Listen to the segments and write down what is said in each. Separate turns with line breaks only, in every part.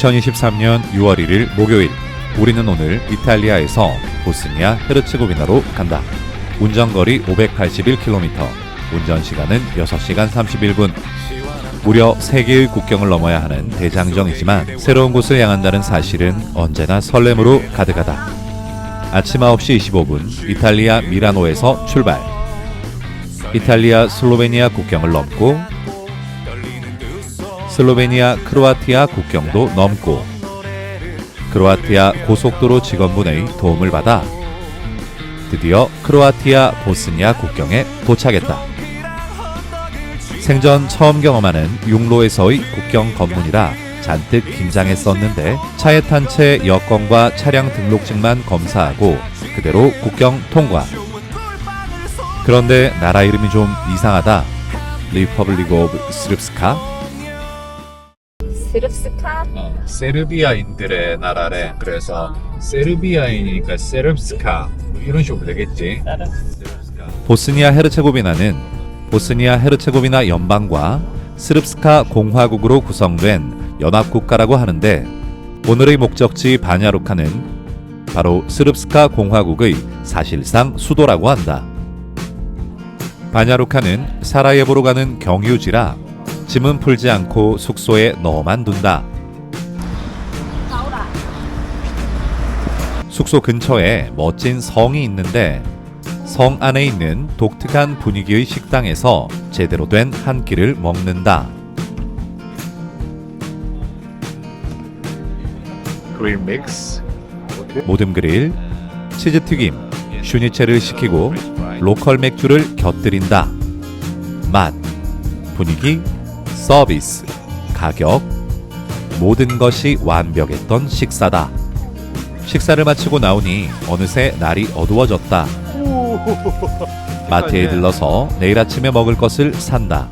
2023년 6월 1일 목요일, 우리는 오늘 이탈리아에서 보스니아 헤르체고비나로 간다. 운전거리 581km, 운전시간은 6시간 31분. 무려 3개의 국경을 넘어야 하는 대장정이지만 새로운 곳을 향한다는 사실은 언제나 설렘으로 가득하다. 아침 9시 25분 이탈리아 미라노에서 출발. 이탈리아 슬로베니아 국경을 넘고 슬로베니아 크로아티아 국경도 넘고 크로아티아 고속도로 직원분의 도움을 받아 드디어 크로아티아 보스니아 국경에 도착했다. 생전 처음 경험하는 육로에서의 국경 검문이라 잔뜩 긴장했었는데 차에 탄 채 여권과 차량 등록증만 검사하고 그대로 국경 통과. 그런데 나라 이름이 좀 이상하다. 리퍼블릭 오브 스릅스카?
스릅스카?
세르비아인들의 나라래. 그래서 세르비아인이니까 세릅스카 이런 식으로 되겠지. 보스니아 헤르체고비나는 보스니아 헤르체고비나 연방과 스릅스카 공화국으로 구성된 연합국가라고 하는데 오늘의 목적지 바냐루카는 바로 스릅스카 공화국의 사실상 수도라고 한다. 바냐루카는 사라예보로 가는 경유지라 짐은 풀지 않고 숙소에 넣어만 둔다. 숙소 근처에 멋진 성이 있는데 성 안에 있는 독특한 분위기의 식당에서 제대로 된 한 끼를 먹는다.
그릴 믹스,
모듬 그릴, 치즈튀김, 슈니체를 시키고 로컬 맥주를 곁들인다. 맛, 분위기, 서비스, 가격, 모든 것이 완벽했던 식사다. 식사를 마치고 나오니 어느새 날이 어두워졌다. 마트에 들러서 내일 아침에 먹을 것을 산다.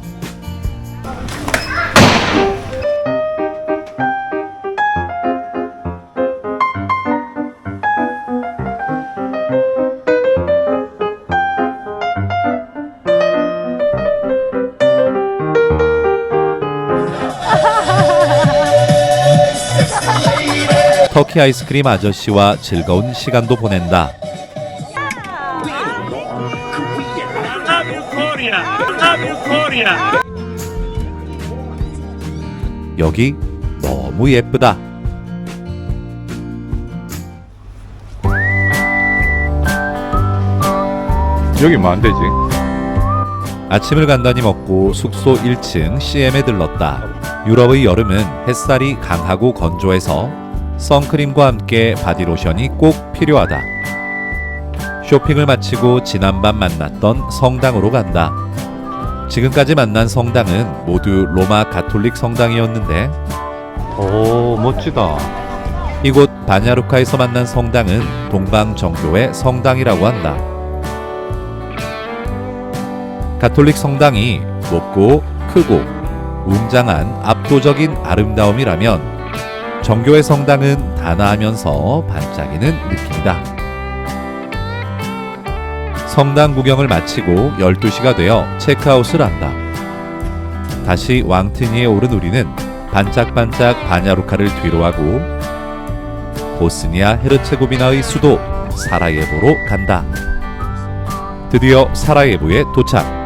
터키 아이스크림 아저씨와 즐거운 시간도 보낸다. 여기 너무 예쁘다.
여기 뭐 안 되지?
아침을 간단히 먹고 숙소 1층 CM에 들렀다. 유럽의 여름은 햇살이 강하고 건조해서 선크림과 함께 바디로션이 꼭 필요하다. 쇼핑을 마치고 지난밤 만났던 성당으로 간다. 지금까지 만난 성당은 모두 로마 가톨릭 성당이었는데
오, 멋지다.
이곳 바냐루카에서 만난 성당은 동방정교회 성당이라고 한다. 가톨릭 성당이 높고 크고 웅장한 압도적인 아름다움이라면 정교회 성당은 단아하면서 반짝이는 느낌이다. 성당 구경을 마치고 12시가 되어 체크아웃을 한다. 다시 왕트니에 오른 우리는 반짝반짝 바냐루카를 뒤로하고 보스니아 헤르체고비나의 수도 사라예보로 간다. 드디어 사라예보에 도착.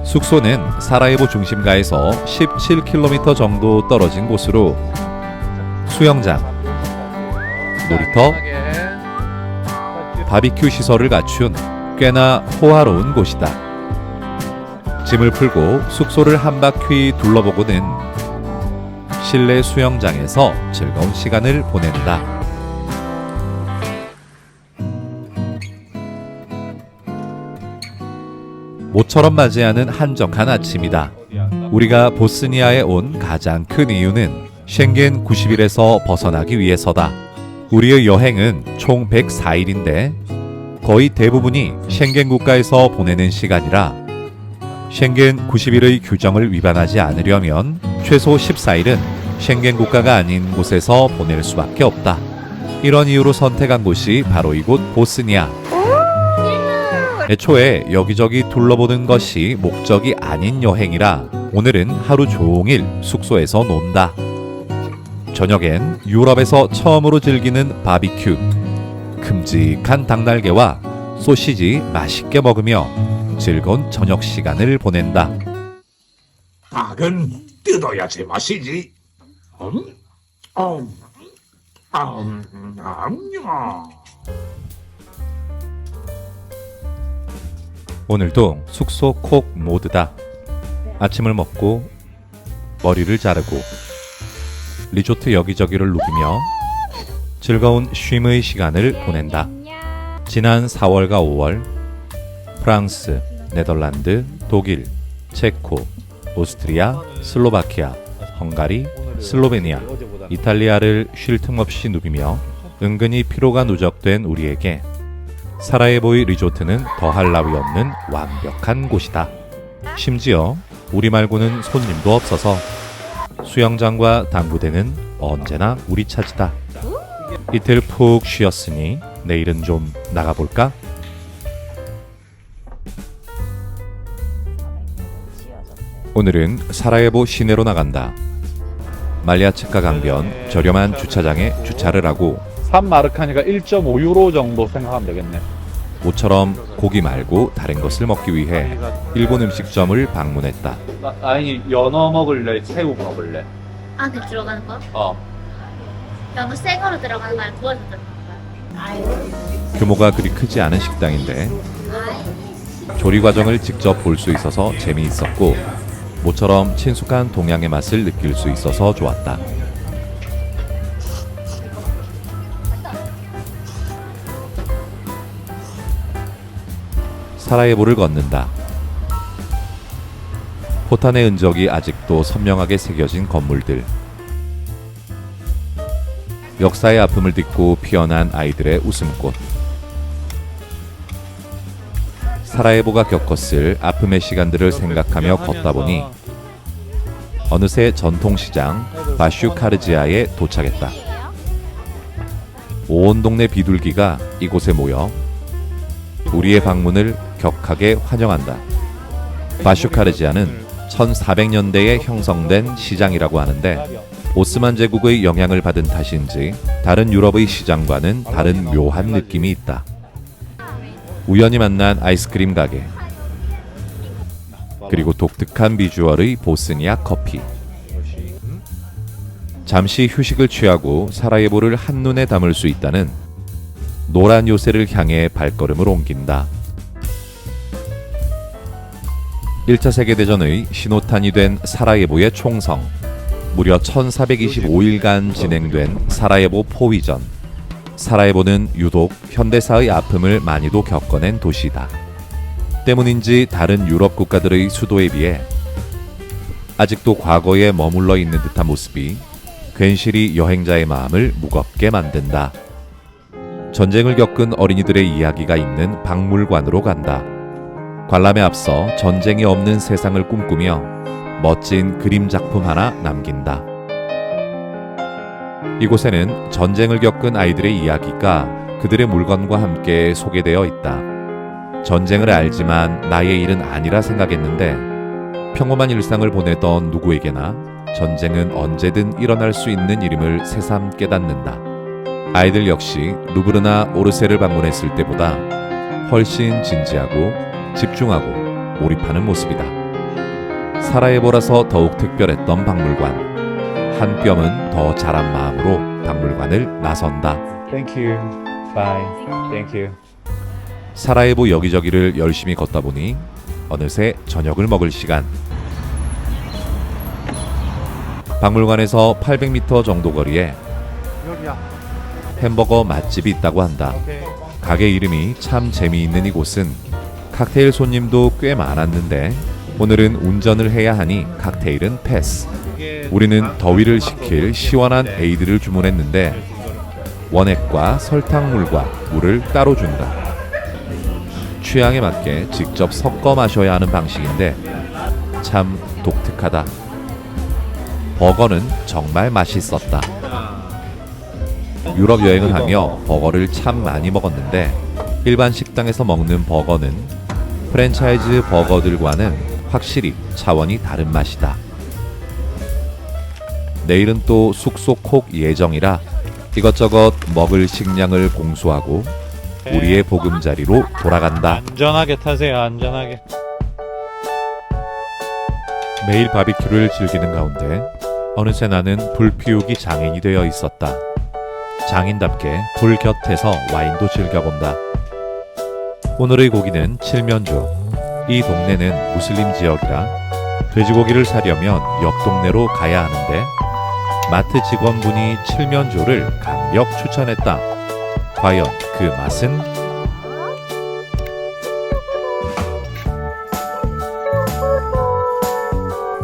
숙소는 사라예보 중심가에서 17km 정도 떨어진 곳으로 수영장, 놀이터, 바비큐 시설을 갖춘 꽤나 호화로운 곳이다. 짐을 풀고 숙소를 한 바퀴 둘러보고는 실내 수영장에서 즐거운 시간을 보낸다. 모처럼 맞이하는 한적한 아침이다. 우리가 보스니아에 온 가장 큰 이유는 쉥겐 90일에서 벗어나기 위해서다. 우리의 여행은 총 104일인데 거의 대부분이 쉥겐 국가에서 보내는 시간이라 쉥겐 90일의 규정을 위반하지 않으려면 최소 14일은 쉥겐 국가가 아닌 곳에서 보낼 수밖에 없다. 이런 이유로 선택한 곳이 바로 이곳 보스니아. 애초에 여기저기 둘러보는 것이 목적이 아닌 여행이라 오늘은 하루 종일 숙소에서 논다. 저녁엔 유럽에서 처음으로 즐기는 바비큐. 큼직한 닭날개와 소시지 맛있게 먹으며 즐거운 저녁 시간을 보낸다.
닭은 뜯어야 제맛이지.
오늘도 숙소 콕 모드다. 아침을 먹고 머리를 자르고 리조트 여기저기를 누비며 즐거운 쉼의 시간을 보낸다. 지난 4월과 5월 프랑스, 네덜란드, 독일, 체코, 오스트리아, 슬로바키아, 헝가리, 슬로베니아, 이탈리아를 쉴 틈 없이 누비며 은근히 피로가 누적된 우리에게 사라예보의 리조트는 더할 나위 없는 완벽한 곳이다. 심지어 우리 말고는 손님도 없어서 수영장과 당구대는 언제나 우리 차지다. 이틀 푹 쉬었으니 내일은 좀 나가볼까? 오늘은 사라예보 시내로 나간다. 말야츠카 강변 저렴한 주차장에 주차를 하고
3마르카니까 1.5유로 정도 생각하면 되겠네.
모처럼 고기 말고 다른 것을 먹기 위해 일본 음식점을 방문했다.
아니 연어 먹을래? 새우 먹을래?
안에 들어가는 거? 연어 생으로 들어가는 거야? 구워서 들어가는 거야?
규모가 그리 크지 않은 식당인데 조리 과정을 직접 볼 수 있어서 재미있었고 모처럼 친숙한 동양의 맛을 느낄 수 있어서 좋았다. 사라예보를 걷는다. 포탄의 흔적이 아직도 선명하게 새겨진 건물들. 역사의 아픔을 딛고 피어난 아이들의 웃음꽃. 사라예보가 겪었을 아픔의 시간들을 생각하며 걷다 보니 어느새 전통시장 바슈카르지아에 도착했다. 온 동네 비둘기가 이곳에 모여 우리의 방문을 격하게 환영한다. 바슈카르지아는 1400년대에 형성된 시장이라고 하는데 오스만 제국의 영향을 받은 탓인지 다른 유럽의 시장과는 다른 묘한 느낌이 있다. 우연히 만난 아이스크림 가게, 그리고 독특한 비주얼의 보스니아 커피. 잠시 휴식을 취하고 사라예보를 한눈에 담을 수 있다는 노란 요새를 향해 발걸음을 옮긴다. 1차 세계대전의 신호탄이 된 사라예보의 총성, 무려 1425일간 진행된 사라예보 포위전. 사라예보는 유독 현대사의 아픔을 많이도 겪어낸 도시다. 때문인지 다른 유럽 국가들의 수도에 비해 아직도 과거에 머물러 있는 듯한 모습이 괜시리 여행자의 마음을 무겁게 만든다. 전쟁을 겪은 어린이들의 이야기가 있는 박물관으로 간다. 관람에 앞서 전쟁이 없는 세상을 꿈꾸며 멋진 그림 작품 하나 남긴다. 이곳에는 전쟁을 겪은 아이들의 이야기가 그들의 물건과 함께 소개되어 있다. 전쟁을 알지만 나의 일은 아니라 생각했는데 평범한 일상을 보내던 누구에게나 전쟁은 언제든 일어날 수 있는 일임을 새삼 깨닫는다. 아이들 역시 루브르나 오르세를 방문했을 때보다 훨씬 진지하고 집중하고 몰입하는 모습이다. 사라예보라서 더욱 특별했던 박물관. 한 뼘은 더 자란 마음으로 박물관을 나선다.
Thank you. Bye. Thank you.
사라예보 여기저기를 열심히 걷다 보니 어느새 저녁을 먹을 시간. 박물관에서 800m 정도 거리에 햄버거 맛집이 있다고 한다. 가게 이름이 참 재미있는 이곳은 칵테일 손님도 꽤 많았는데 오늘은 운전을 해야 하니 칵테일은 패스. 우리는 더위를 식힐 시원한 에이드를 주문했는데 원액과 설탕물과 물을 따로 준다. 취향에 맞게 직접 섞어 마셔야 하는 방식인데 참 독특하다. 버거는 정말 맛있었다. 유럽 여행을 하며 버거를 참 많이 먹었는데 일반 식당에서 먹는 버거는 프랜차이즈 버거들과는 확실히 차원이 다른 맛이다. 내일은 또 숙소콕 예정이라 이것저것 먹을 식량을 공수하고 우리의 보금자리로 돌아간다.
안전하게 타세요. 안전하게.
매일 바비큐를 즐기는 가운데 어느새 나는 불 피우기 장인이 되어 있었다. 장인답게 불 곁에서 와인도 즐겨본다. 오늘의 고기는 칠면조. 이 동네는 무슬림 지역이라 돼지고기를 사려면 옆 동네로 가야 하는데 마트 직원분이 칠면조를 강력 추천했다. 과연 그 맛은?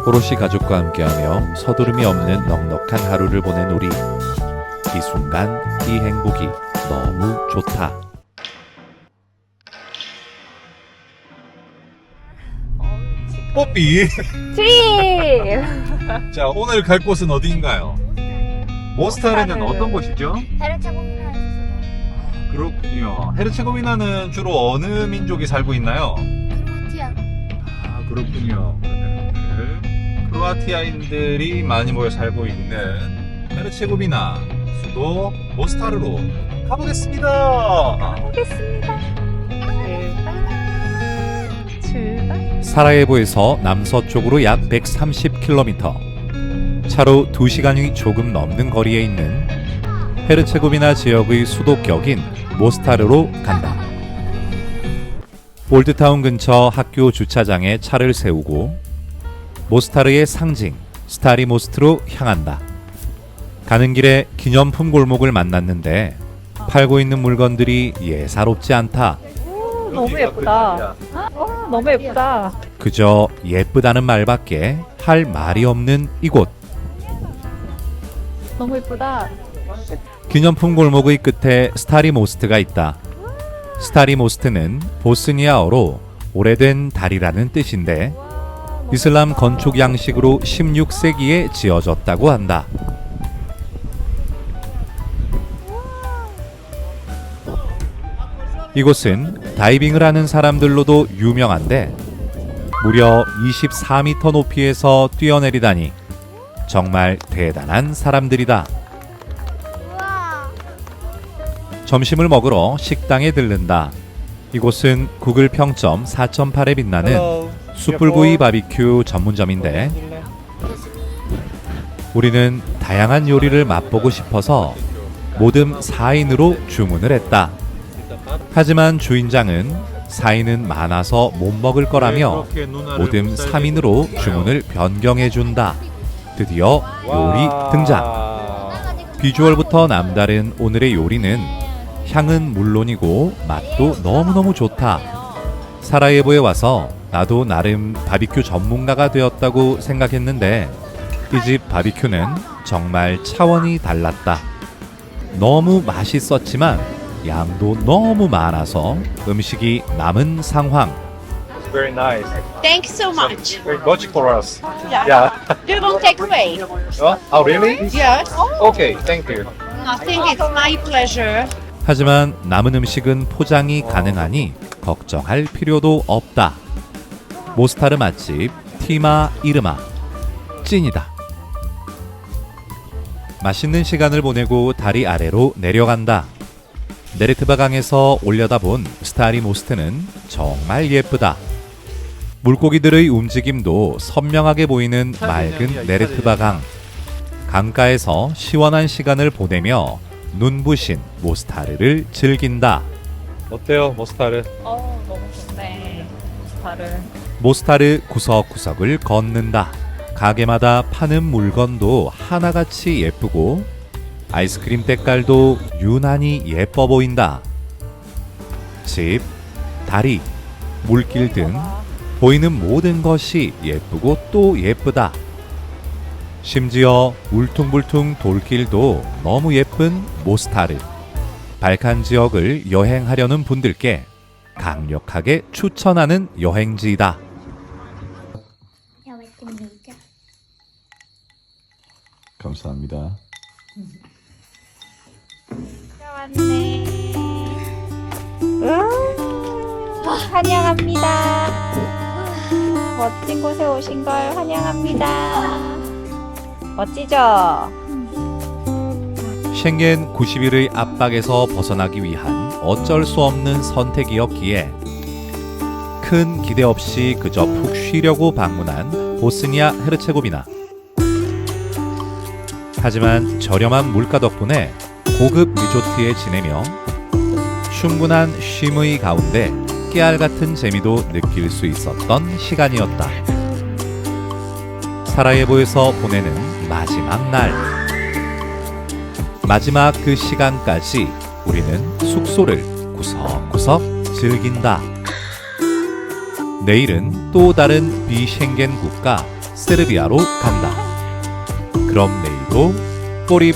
오롯이 가족과 함께하며 서두름이 없는 넉넉한 하루를 보낸 우리. 이 순간 이 행복이 너무 좋다.
뽀삐.
트립!
자, 오늘 갈 곳은 어디인가요? 모스타르는 어떤 곳이죠?
헤르체고비나에서
그렇군요. 헤르체고비나는 주로 어느 민족이 살고 있나요?
크로아티아.
아, 그렇군요. 그러면 크로아티아인들이 많이 모여 살고 있는 헤르체고비나 수도 모스타르로 가보겠습니다.
출발.
사라예보에서 남서쪽으로 약 130km, 차로 2시간이 조금 넘는 거리에 있는 헤르체고비나 지역의 수도격인 모스타르로 간다. 올드타운 근처 학교 주차장에 차를 세우고 모스타르의 상징 스타리 모스트로 향한다. 가는 길에 기념품 골목을 만났는데 팔고 있는 물건들이 예사롭지 않다.
너무 예쁘다. 너무 예쁘다.
그저 예쁘다는 말밖에 할 말이 없는 이곳.
너무 예쁘다.
기념품 골목의 끝에 스타리 모스트가 있다. 스타리 모스트는 보스니아어로 오래된 다리라는 뜻인데 이슬람 건축 양식으로 16세기에 지어졌다고 한다. 이곳은 다이빙을 하는 사람들로도 유명한데 무려 24m 높이에서 뛰어내리다니 정말 대단한 사람들이다. 점심을 먹으러 식당에 들른다. 이곳은 구글 평점 4.8에 빛나는 숯불구이 바비큐 전문점인데 우리는 다양한 요리를 맛보고 싶어서 모듬 4인으로 주문을 했다. 하지만 주인장은 4인은 많아서 못 먹을 거라며 모듬 3인으로 주문을 변경해준다. 드디어 요리 등장. 비주얼부터 남다른 오늘의 요리는 향은 물론이고 맛도 너무너무 좋다. 사라예보에 와서 나도 나름 바비큐 전문가가 되었다고 생각했는데 이 집 바비큐는 정말 차원이 달랐다. 너무 맛있었지만 양도 너무 많아서 음식이 남은 상황.
Very nice.
Thank you so much.
Very much for us.
Yeah.
Yeah.
You don't take away.
Oh, really?
Yes.
Okay, thank you.
I think it's my pleasure.
하지만 남은 음식은 포장이 가능하니 걱정할 필요도 없다. 모스타르 맛집 티마 이르마 찐이다. 맛있는 시간을 보내고 다리 아래로 내려간다. 네르트바 강에서 올려다본 스타리 모스트는 정말 예쁘다. 물고기들의 움직임도 선명하게 보이는 맑은 네르트바 강. 강가에서 시원한 시간을 보내며 눈부신 모스타르를 즐긴다.
어때요, 모스타르?
너무 좋네. 스타를.
모스타르 구석구석을 걷는다. 가게마다 파는 물건도 하나같이 예쁘고 아이스크림 때깔도 유난히 예뻐 보인다. 집, 다리, 물길 등 보이는 모든 것이 예쁘고 또 예쁘다. 심지어 울퉁불퉁 돌길도 너무 예쁜 모스타르. 발칸 지역을 여행하려는 분들께 강력하게 추천하는 여행지이다. 감사합니다.
왔네. 환영합니다. 멋진 곳에 오신 걸 환영합니다. 멋지죠?
쉥겐 90일의 압박에서 벗어나기 위한 어쩔 수 없는 선택이었기에 큰 기대 없이 그저 푹 쉬려고 방문한 보스니아 헤르체고비나. 하지만 저렴한 물가 덕분에 고급 리조트에 지내며 충분한 쉼의 가운데 깨알 같은 재미도 느낄 수 있었던 시간이었다. 사라예보에서 보내는 마지막 날. 마지막 그 시간까지 우리는 숙소를 구석구석 즐긴다. 내일은 또 다른 비쉥겐 국가 세르비아로 간다. 그럼 내일도 꼬립